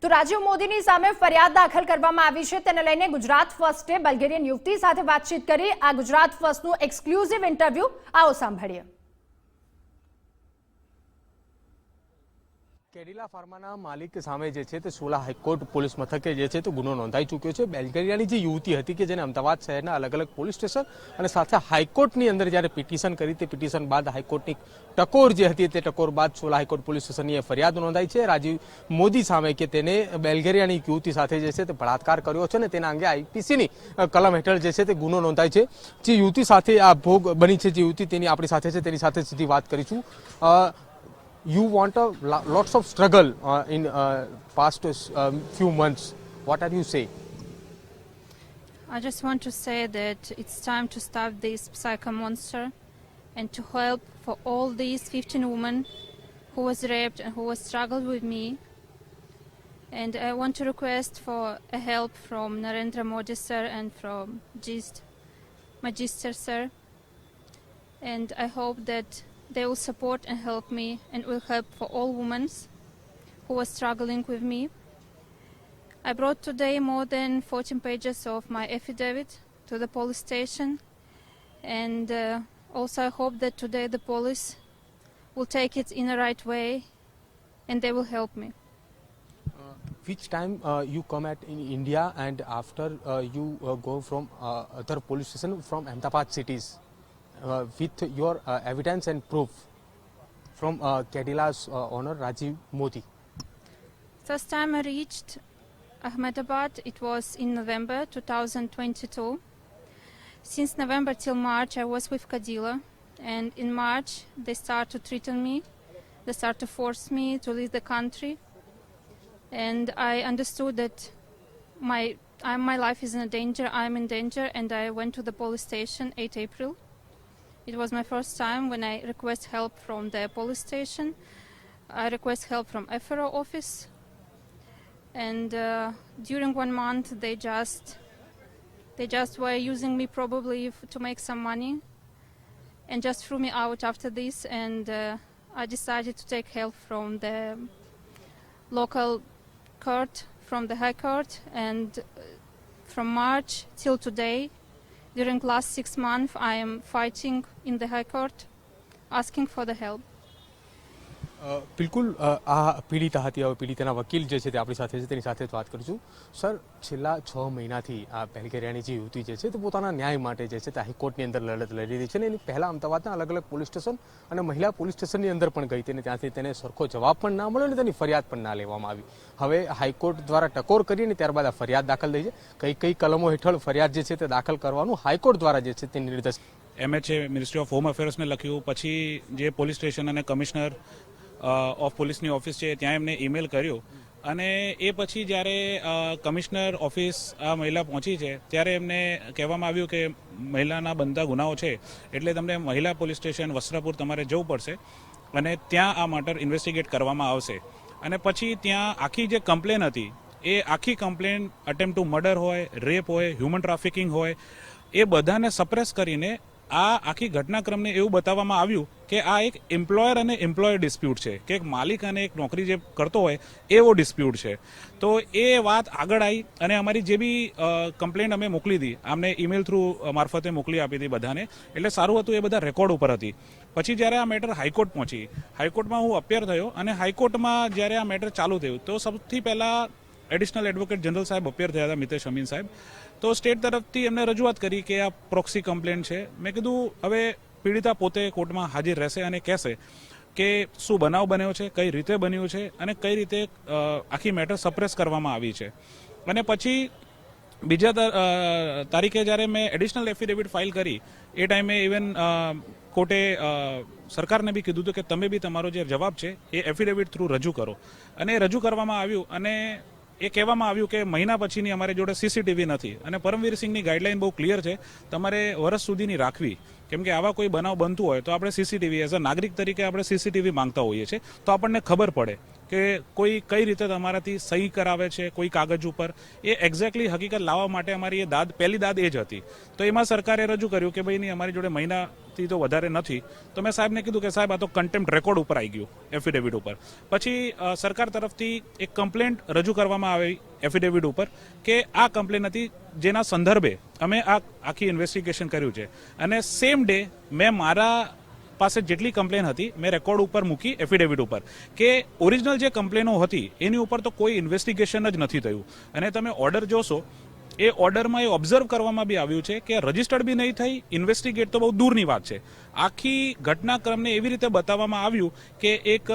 તો રાજીવ મોદીની સામે ફરિયાદ દાખલ કરવામાં આવી છે તેને લઈને ગુજરાત ફર્સ્ટે બલ્ગેરિયન યુવતી સાથે વાતચીત કરી આ ગુજરાત ફર્સ્ટનું એક્સક્લુઝિવ ઇન્ટરવ્યુ આવો સાંભળીએ। કેડિલા ફાર્માના માલિક સામે જે છે તે સોલા હાઈકોર્ટ પોલીસ મથકે જે છે તો ગુનો નોંધાઈ ચૂક્યો છે। બલ્ગેરિયાની જે યુવતી હતી કે જેને અમદાવાદ શહેરના અલગ અલગ પોલીસ સ્ટેશન અને સાથે હાઈકોર્ટની અંદર જ્યારે પિટિશન કરી તે પિટિશન બાદ હાઈકોર્ટની ટકોર જે હતી તે ટકોર બાદ સોલા હાઈકોર્ટ પોલીસ સ્ટેશનની ફરિયાદ નોંધાઈ છે રાજીવ મોદી સામે કે તેને બલ્ગેરિયાની યુવતી સાથે જે છે તે બળાત્કાર કર્યો છે અને તેના અંગે આઈપીસીની કલમ હેઠળ જે છે તે ગુનો નોંધાય છે। જે યુવતી સાથે આ ભોગ બની છે જે યુવતી તેની આપણી સાથે છે તેની સાથે સીધી વાત કરીશું। You want lots of struggle in past few months. What are you saying? I just want to say that it's time to stop this psycho monster and to help for all these 15 women who was raped and who was struggled with me. And I want to request for a help from Narendra Modi sir and from Magister sir. And I hope that they will support and help me and will help for all women who are struggling with me. I brought today more than 14 pages of my affidavit to the police station, and also I hope that today the police will take it in the right way and they will help me. Which time you come in India and after you go from other police station from Ahmedabad cities? With your evidence and proof from Kedila's owner Rajiv Modi. First time I reached Ahmedabad, it was in November 2022. Since November till March I was with Kadila, and in March they start to threaten me, they start to force me to leave the country, and I understood that my life is in danger, I'm in danger, and I went to the police station 8 April. It was my first time when I request help from the police station. I request help from FRO office. And during 1 month they just were using me probably to make some money and just threw me out after this. And I decided to take help from the local court, from the High Court. And from March till today, during last 6 months, I am fighting in the High Court, asking for the help. બિલકુલ આ પીડિતા હતી હવે પીડિતાના વકીલ જે છે તે આપણી સાથે છે તેની સાથે વાત કરીશું। સર છેલ્લા 6 મહિનાથી આ બલ્ગેરિયાની જે યુવતી જે છે તે પોતાના ન્યાય માટે જે છે તે હાઈકોર્ટની અંદર લડત લડી રહી છે અને એની પહેલાં અમદાવાદના અલગ અલગ પોલીસ સ્ટેશન અને મહિલા પોલીસ સ્ટેશનની અંદર પણ ગઈ તેને ત્યાંથી તેને સરખો જવાબ પણ ના મળ્યો અને તેની ફરિયાદ પણ ના લેવામાં આવી। હવે હાઈકોર્ટ દ્વારા ટકોર કરીને ત્યારબાદ આ ફરિયાદ દાખલ થઈ છે। કઈ કલમો હેઠળ ફરિયાદ જે છે તે દાખલ કરવાનું હાઈકોર્ટ દ્વારા જે છે તે નિર્દેશ MHA મિનિસ્ટ્રી ઓફ હોમ અફેર્સને લખ્યું, પછી જે પોલીસ સ્ટેશન અને કમિશનર ઓફ પોલીસની ઓફિસ છે ત્યાં એમને ઈમેલ કર્યું, અને એ પછી જ્યારે કમિશનર ઓફિસ આ મહિલા પહોંચી છે ત્યારે એમને કહેવામાં આવ્યું કે મહિલાના બનતા ગુનાઓ છે એટલે તમને મહિલા પોલીસ સ્ટેશન વસ્ત્રાપુર તમારે જવું પડશે અને ત્યાં આ મેટર ઇન્વેસ્ટિગેટ કરવામાં આવશે। અને પછી ત્યાં આખી જે કમ્પ્લેન હતી એ આખી કમ્પ્લેન અટેમ્પ્ટ ટુ મર્ડર હોય, રેપ હોય, હ્યુમન ટ્રાફિકિંગ હોય, એ બધાને સપ્રેસ કરીને આ આખી ઘટનાક્રમને એવું બતાવવામાં આવ્યું કે આ એક એમ્પ્લોયર અને એમ્પ્લોયર ડિસ્પ્યુટ છે, કે એક માલિક અને એક નોકરી જે કરતો હોય એવો ડિસ્પ્યુટ છે। તો એ વાત આગળ આવી અને અમારી જે બી કમ્પ્લેન્ટ અમે મોકલી હતી, અમને ઈમેલ થ્રુ મારફતે મોકલી આપી હતી બધાને, એટલે સારું હતું એ બધા રેકોર્ડ ઉપર હતી। પછી જ્યારે આ મેટર હાઈકોર્ટ પહોંચી, હાઈકોર્ટમાં હું અપિયર થયો અને હાઈકોર્ટમાં જ્યારે આ મેટર ચાલુ થયું તો સૌથી પહેલાં એડિશનલ એડવોકેટ જનરલ સાહેબ અપિયર થયા હતા, મિતેશ અમીન સાહેબ। તો સ્ટેટ તરફથી એમને રજૂઆત કરી કે આ પ્રોક્સી કમ્પ્લેન્ટ છે। મેં કીધું હવે પીડિતા પોતે કોર્ટમાં હાજર રહેશે અને કહેશે કે શું બનાવ બન્યો છે, કઈ રીતે બન્યું છે અને કઈ રીતે આખી મેટર સપ્રેસ કરવામાં આવી છે। અને પછી બીજા તારીખે જ્યારે મેં એડિશનલ એફિડેવિટ ફાઇલ કરી એ ટાઈમે ઇવન કોર્ટે સરકારને બી કીધું હતું કે તમે બી તમારો જે જવાબ છે એ એફિડેવિટ થ્રુ રજૂ કરો, અને રજૂ કરવામાં આવ્યું અને એ કહેવામાં આવ્યું કે મહિના પછીની અમારી જોડે સીસીટીવી નથી અને પરમવીરસિંહની ગાઈડલાઇન બહુ ક્લિયર છે, તમારે વર્ષ સુધીની રાખવી, કેમ કે આવા કોઈ બનાવ બનતું હોય તો આપણે સીસીટીવી એઝ અ નાગરિક તરીકે આપણે સીસીટીવી માંગતા હોઈએ છીએ તો આપણને ખબર પડે કે કોઈ કઈ રીતે તમારાથી સહી કરાવે છે કોઈ કાગળ ઉપર, એ એક્ઝેક્ટલી હકીકત લાવવા માટે અમારી એ પહેલી દાદ એ જ હતી. તો એમાં સરકારે રજૂ કર્યું કે ભાઈ નહીં, અમારી જોડે મહિનાથી તો વધારે નથી. તો મેં સાહેબને કીધું કે સાહેબ આ તો કન્ટેમ્પ્ટ રેકોર્ડ ઉપર આવી ગયું, એફિડેવિટ ઉપર. પછી સરકાર તરફથી એક કમ્પ્લેન્ટ રજૂ કરવામાં આવી એફિડેવિટ ઉપર કે આ કમ્પ્લેન હતી જેના સંદર્ભે અમે આ આખી ઇન્વેસ્ટિગેશન કર્યું છે. અને સેમ ડે મેં મારા પાસે જેટલી કમ્પ્લેન હતી મેં રેકોર્ડ ઉપર મૂકી એફિડેવિટ ઉપર કે ઓરિજિનલ જે કમ્પ્લેનો હતી એની ઉપર તો કોઈ ઇન્વેસ્ટિગેશન જ નથી થયું. અને તમે ઓર્ડર જોશો, એ ઓર્ડરમાં એ ઓબ્ઝર્વ કરવામાં બી આવ્યું છે કે રજિસ્ટર્ડ બી નહીં થઈ, ઇન્વેસ્ટિગેટ તો બહુ દૂરની વાત છે. આખી ઘટનાક્રમને એવી રીતે બતાવવામાં આવ્યું કે એક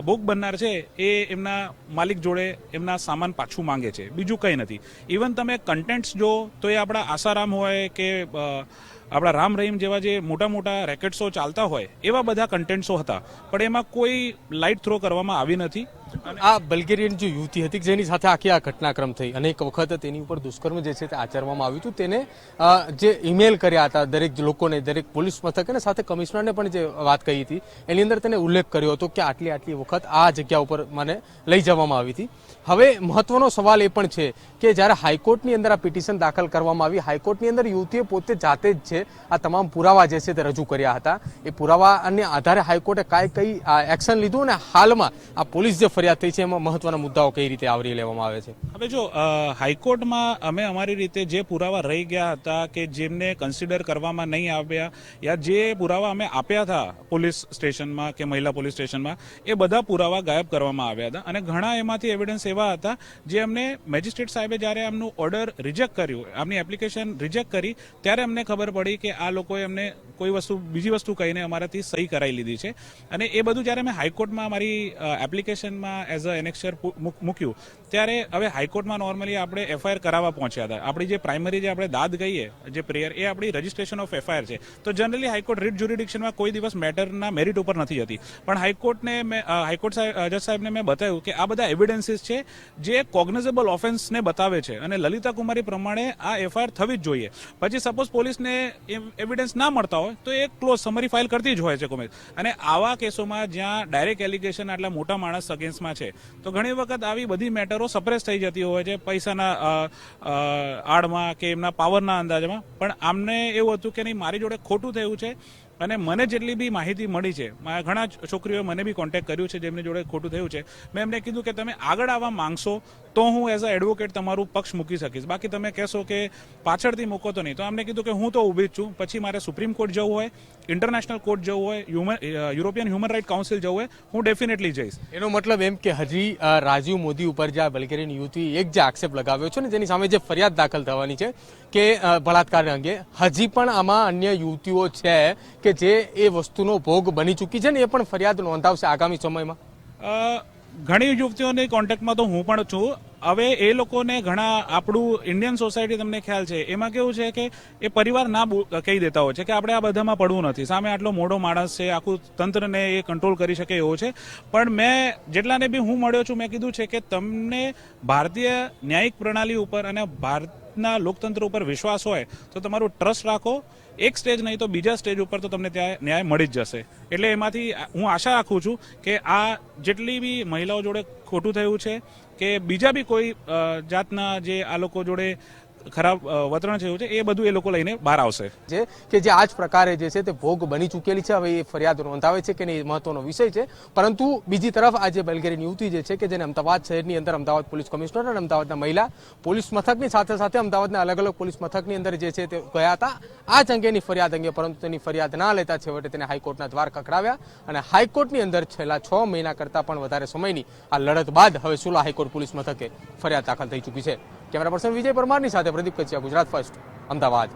ભોગ બનનાર છે એ એમના માલિક જોડે એમના સામાન પાછું માંગે છે, બીજું કંઈ નથી. ઇવન તમે કન્ટેન્ટ્સ જો તો એ આપણા આસારામ હોય કે આપણા રામ રહીમ જેવા જે મોટા મોટા રેકેટ્સો ચાલતા હોય એવા બધા કન્ટેન્ટ્સો હતા, પણ એમાં કોઈ લાઇટ થ્રો કરવામાં આવી નથી. આ બલ્ગેરિયન જે યુવતી હતી જેની સાથે આખી આ ઘટનાક્રમ થઈ, અનેક વખત તેની ઉપર દુષ્કર્મ જે છે તે આચરવામાં આવ્યું હતું, તેને જે ઈમેલ કર્યા હતા દરેક લોકોને, દરેક પોલીસ મથક અને સાથે કમિશનરને પણ જે વાત કહી હતી એની અંદર તેને ઉલ્લેખ કર્યો હતો કે આટલી વખત આ જગ્યા ઉપર મને લઈ જવામાં આવી હતી. હવે મહત્વનો સવાલ એ પણ છે કે જ્યારે હાઈકોર્ટની અંદર આ પિટિશન દાખલ કરવામાં આવી, હાઈકોર્ટની અંદર યુવતીએ પોતે જાતે જ છે આ તમામ પુરાવા જે છે તે રજૂ કર્યા હતા. એ પુરાવાને આધારે હાઈકોર્ટે કઈ એક્શન લીધું અને હાલમાં આ પોલીસ જે ફરિયાદ થઈ છે એમાં મહત્વના મુદ્દાઓ કઈ રીતે આવરી લેવામાં આવે છે? હવે જો હાઈકોર્ટમાં અમે અમારી રીતે જે પુરાવા રહી ગયા હતા કે જેમને કન્સિડર કરવામાં નહીં આવ્યા, યા જે પુરાવા અમે આપ્યા હતા પોલીસ સ્ટેશનમાં કે મહિલા પોલીસ સ્ટેશનમાં, એ બધા પુરાવા ગાયબ કરવામાં આવ્યા હતા. અને ઘણા એમાંથી એવિડન્સ એવા હતા જે અમને મેજિસ્ટ્રેટ સાહેબે જ્યારે આમનું ઓર્ડર રિજેક્ટ કર્યું, આમની એપ્લિકેશન રિજેક્ટ કરી, ત્યારે અમને ખબર પડી કે આ લોકોએ અમને કોઈ બીજી વસ્તુ કહીને અમારાથી સહી કરાવી લીધી છે. અને એ બધું જ્યારે મેં હાઈકોર્ટમાં મારી એપ્લિકેશનમાં એઝ અ એનેક્સર મૂક્યું, ત્યારે હવે હાઈકોર્ટમાં નોર્મલી આપણે એફઆઈઆર કરાવવા પહોંચ્યા હતા. આપણી જે પ્રાઇમરી જે આપણે દાદ કહીએ જે પ્રેયર, એ આપણી રજિસ્ટ્રેશન ઓફ એફઆઈઆર છે. તો જનરલી હાઈકોર્ટ રીટ જ્યુરિડિક્શનમાં કોઈ દિવસ મેટરના મેરિટ ઉપર નથી હતી. પણ હાઈકોર્ટ જજ સાહેબને મેં બતાવ્યું કે આ બધા એવિડન્સીસ છે જે કોગ્નિઝેબલ ઓફેન્સને બતાવે છે અને લલિતા કુમારી પ્રમાણે આ એફઆઈઆર થવી જ જોઈએ. પછી સપોઝ પોલીસને એવિડન્સ ના મળતા હોય તો એ ક્લોઝ સમરી ફાઇલ કરતી જ હોય છે કોમેજ. અને આવા કેસોમાં જ્યાં ડાયરેક્ટ એલિગેશન આટલા મોટા માણસ અગેન્સ્ટમાં છે તો ઘણી વખત આવી બધી મેટરો સપ્રેસ થઈ જતી હોય છે પૈસાના આડમાં કે એમના પાવરના અંદાજમાં. પણ આમને એવું હતું કે નહીં, મારી જોડે ખોટું થયું છે. અને મને જેટલી બી માહિતી મળી છે, ઘણા છોકરીઓએ મને બી કોન્ટેક્ટ કર્યું છે જેમની જોડે ખોટું થયું છે, મેં એમને કીધું કે તમે આગળ આવવા માંગશો તો હું એઝ અ એડવોકેટ તમારું પક્ષ મૂકી શકીશ, બાકી તમે કહેશો કે પાછળથી મૂકો તો નહીં. તો અમને કીધું કે હું તો ઊભી જ છું. પછી મારે સુપ્રીમ કોર્ટ જવું હોય, ઇન્ટરનેશનલ કોર્ટ જવું હોય, યુરોપિયન હ્યુમન રાઇટ કાઉન્સિલ જવું હોય, હું ડેફિનેટલી જઈશ. એનો મતલબ એમ કે હજી રાજીવ મોદી ઉપર જે બલ્ગેરિયન યુવતી એક જે આક્ષેપ લગાવ્યો છે ને જેની સામે જે ફરિયાદ દાખલ થવાની છે કે બળાત્કાર અંગે, હજી પણ આમાં અન્ય યુવતીઓ છે કે જે એ વસ્તુનો ભોગ બની ચૂકી છે ને એ પણ ફરિયાદ નોંધાવશે આગામી સમયમાં? ઘણી યુવતીઓની કોન્ટેક્ટમાં તો હું પણ છું. હવે એ લોકોને ઘણા આપણું ઇન્ડિયન સોસાયટી તમને ખ્યાલ છે એમાં કેવું છે કે એ પરિવાર ના કહી દેતા હોય છે કે આપણે આ બધામાં પડવું નથી, સામે આટલો મોટો માણસ છે, આખું તંત્રને એ કંટ્રોલ કરી શકે એવો છે. પણ મેં જેટલાને બી હું મળ્યો છું મેં કીધું છે કે તમને ભારતીય ન્યાયિક પ્રણાલી ઉપર અને ભારતના લોકતંત્ર ઉપર વિશ્વાસ હોય તો તમારું ટ્રસ્ટ રાખો. એક સ્ટેજ નહીં તો બીજા સ્ટેજ ઉપર તો તમને ત્યાં ન્યાય મળી જ જશે. એટલે એમાંથી હું આશા રાખું છું કે આ જેટલી બી મહિલાઓ જોડે ખોટું થયું છે કે બીજા બી કોઈ જાતના જે આ લોકો જોડે ખરાબ વતરણ થયું છે એ બધું એ લોકો લઈને બહાર આવશે. કે જે આ જ પ્રકારે જે છે તે ભોગ બની ચૂકેલી છે. હવે એ ફરિયાદ નોંધાવે છે કે નહીં મહત્વનો વિષય છે. પરંતુ બીજી તરફ આ જે બલ્ગેરિયન યુવતી જે છે કે જેને અમદાવાદ શહેરની અંદર અમદાવાદ પોલીસ કમિશનર અને અમદાવાદના મહિલા પોલીસ મથકની સાથે સાથે અમદાવાદના અલગ અલગ પોલીસ મથકની અંદર જે છે તે ગયા હતા આ જ અંગેની ફરિયાદ અંગે, પરંતુ તેની ફરિયાદ ના લેતા છેવટે તેને હાઈકોર્ટના દ્વાર ખખડાવ્યા અને હાઈકોર્ટની અંદર છેલ્લા 6 મહિના કરતાં પણ વધારે સમયની આ લડત બાદ હવે સુલા હાઈકોર્ટ પોલીસ મથકે ફરિયાદ દાખલ થઈ ચૂકી છે. કેમેરા પર્સન વિજય પરમારની સાથે પ્રદીપ કચિયા, ગુજરાત ફર્સ્ટ, અમદાવાદ.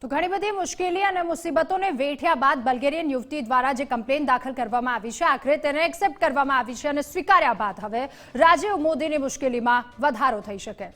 તો ઘણી બધી મુશ્કેલી અને મુસીબતોને વેઠ્યા બાદ બલ્ગેરિયન યુવતી દ્વારા જે કમ્પ્લેન દાખલ કરવામાં આવી છે આખરે તેને એક્સેપ્ટ કરવામાં આવી છે અને સ્વીકાર્યા બાદ હવે રાજીવ મોદીની મુશ્કેલીમાં વધારો થઈ શકે.